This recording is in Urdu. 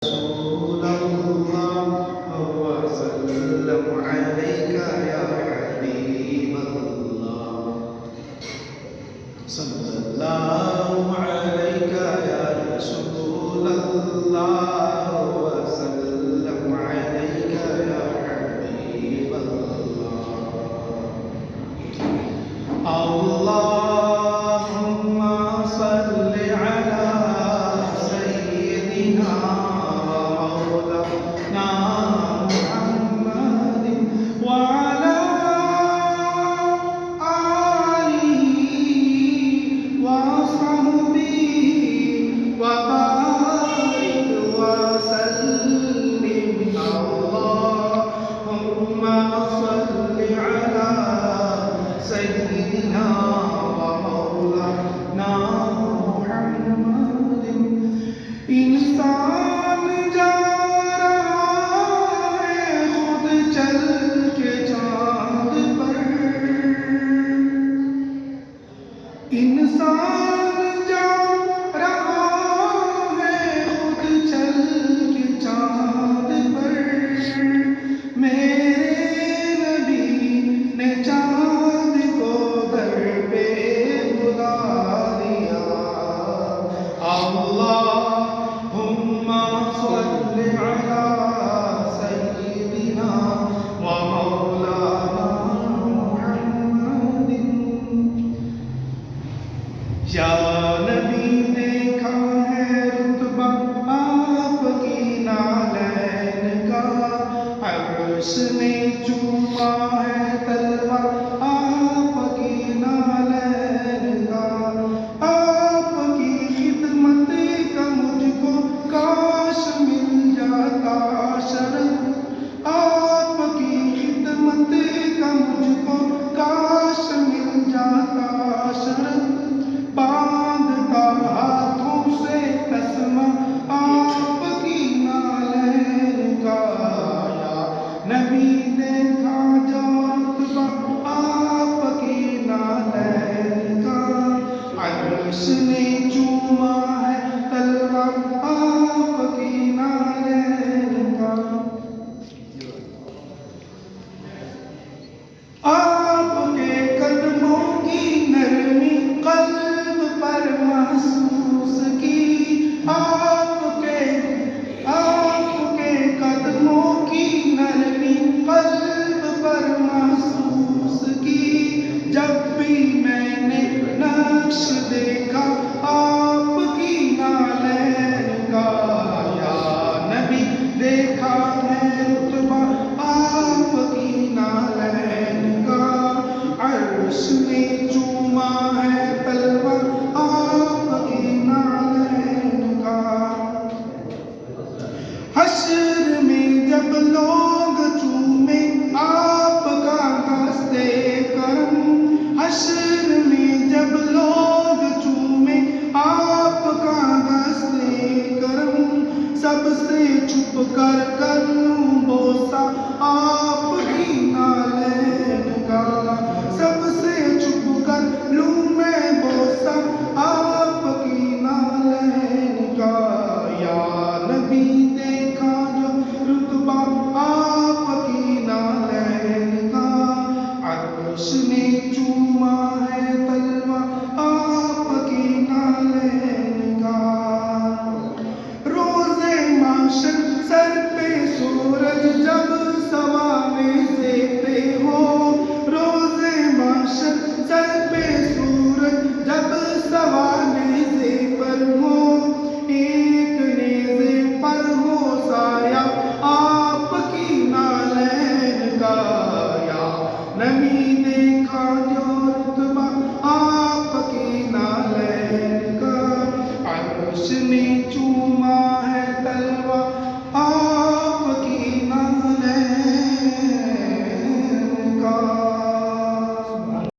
رسول الله وسلم عليك يا حبيب الله صلى الله عليك يا رسول الله وسلم عليك يا حبيب الله اللهم صل على سيدنا ومولانا محمد وعلى آله وصحبه وبارك وسلم اللهم صل على سيدنا ومولانا محمد انسان جا رہا ہے خود چل کے چاند پر انسان جا رہا ہے خود چل کے چاند پر میرے نبی نے چاند کو در پہ بلا دیا اللہم صل علی سیدنا و مولانا محمد یا نبی دیکھا ہے رتبہ آپ کی نالین کا عرش نے چوما ہے تلوہ آپ کی نالین کا آپ کی خدمت کا مجھ کو کاش مل جاتا شرف آپ کی خدمت کا مجھ کو کاش مل جاتا شرف باندھتا ہاتھوں سے تسمہ آپ کی نالین کا یا نبی دیکھا جو رتبہ آپ کی نالین کا عرش نے چوما ہے تلوہ آپ کی نالین کا آپ کے قدموں کی نرمی قلب پر محسوس کی آپ کے قدموں کی نرمی قلب پر محسوس کی جب بھی میں نے نقش دیکھا آپ کی نالین کا یا نبی دیکھا ہے رتبہ آپ کی نالین کا عرش میں چوما ہے تلوہ آپ کی نالین کا حشر میں جب لوگ چومے آپ کا دستے کرم حشر میں جب لوگ چومے آپ کا دستے کرم سب سے چھپ کر لوں بوسہ آپ کی نالین کا سب سے چھپ کر لوں میں بوسہ آپ کی نالین کا یا نبی دیکھا جو رتبہ آپ کی نالین کا عرش نے چوما ہے تلوہ آپ کی نالین کا روز محشر سر پہ سورج جب سوانے سے پہ ہو روز محشر سر پہ سورج جب سوانے سے پر ہو ایک نیزے پر ہو سایہ آپ کی نالین کا یا نبی دیکھا جو رتبہ آپ کی نالین کا عرش نے چوما ہے تلوہ